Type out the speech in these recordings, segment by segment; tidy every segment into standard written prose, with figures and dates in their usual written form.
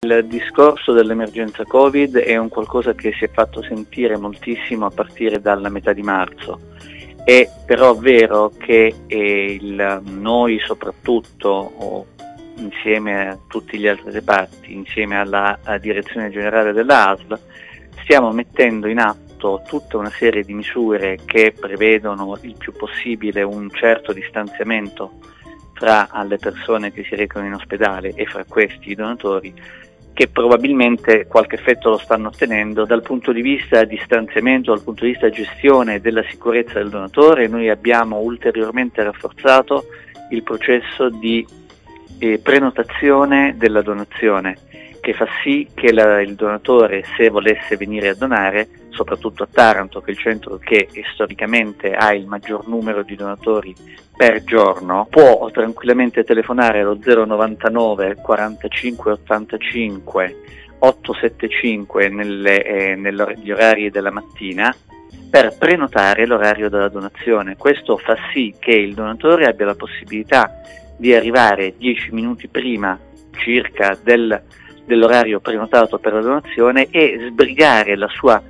Il discorso dell'emergenza Covid è un qualcosa che si è fatto sentire moltissimo a partire dalla metà di marzo. È però vero che noi soprattutto, insieme a tutti gli altri reparti, insieme alla direzione generale della ASL, stiamo mettendo in atto tutta una serie di misure che prevedono il più possibile un certo distanziamento fra le persone che si recano in ospedale e fra questi i donatori, che probabilmente qualche effetto lo stanno ottenendo. Dal punto di vista distanziamento, dal punto di vista gestione della sicurezza del donatore, noi abbiamo ulteriormente rafforzato il processo di prenotazione della donazione, che fa sì che il donatore, se volesse venire a donare, soprattutto a Taranto, che è il centro che storicamente ha il maggior numero di donatori per giorno, può tranquillamente telefonare allo 099 45 85 875 negli orari della mattina per prenotare l'orario della donazione. Questo fa sì che il donatore abbia la possibilità di arrivare 10 minuti prima circa dell'orario prenotato per la donazione e sbrigare la sua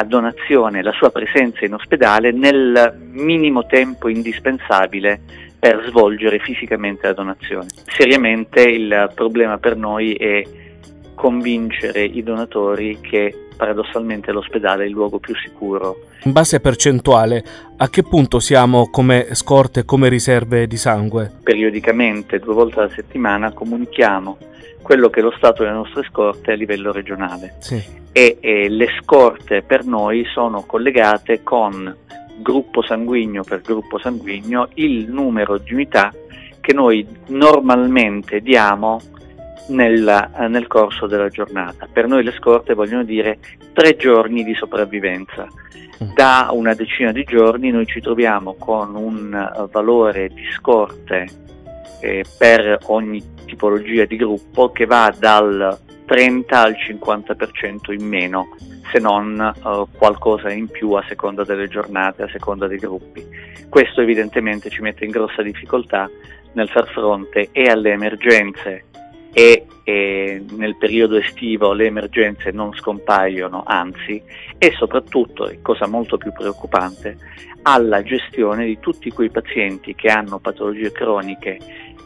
donazione, la sua presenza in ospedale nel minimo tempo indispensabile per svolgere fisicamente la donazione. Seriamente il problema per noi è convincere i donatori che paradossalmente l'ospedale è il luogo più sicuro. In base percentuale, a che punto siamo come scorte, come riserve di sangue? Periodicamente, 2 volte alla settimana, comunichiamo quello che è lo stato delle nostre scorte a livello regionale. Sì. E le scorte per noi sono collegate con gruppo sanguigno per gruppo sanguigno il numero di unità che noi normalmente diamo nel corso della giornata. Per noi le scorte vogliono dire 3 giorni di sopravvivenza. Da una decina di giorni noi ci troviamo con un valore di scorte per ogni tipologia di gruppo che va dal 30 al 50% in meno, se non qualcosa in più a seconda delle giornate, a seconda dei gruppi. Questo evidentemente ci mette in grossa difficoltà nel far fronte e alle emergenze e nel periodo estivo le emergenze non scompaiono, anzi, e soprattutto, cosa molto più preoccupante, alla gestione di tutti quei pazienti che hanno patologie croniche,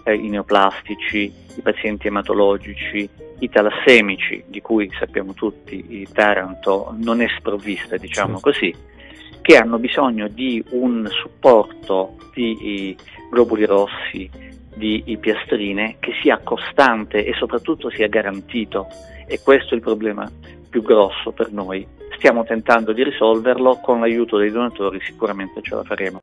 i neoplastici, i pazienti ematologici, i talassemici, di cui sappiamo tutti Taranto non è sprovvista, diciamo così, che hanno bisogno di un supporto di globuli rossi, di piastrine che sia costante e soprattutto sia garantito, e questo è il problema più grosso per noi. Stiamo tentando di risolverlo, con l'aiuto dei donatori sicuramente ce la faremo.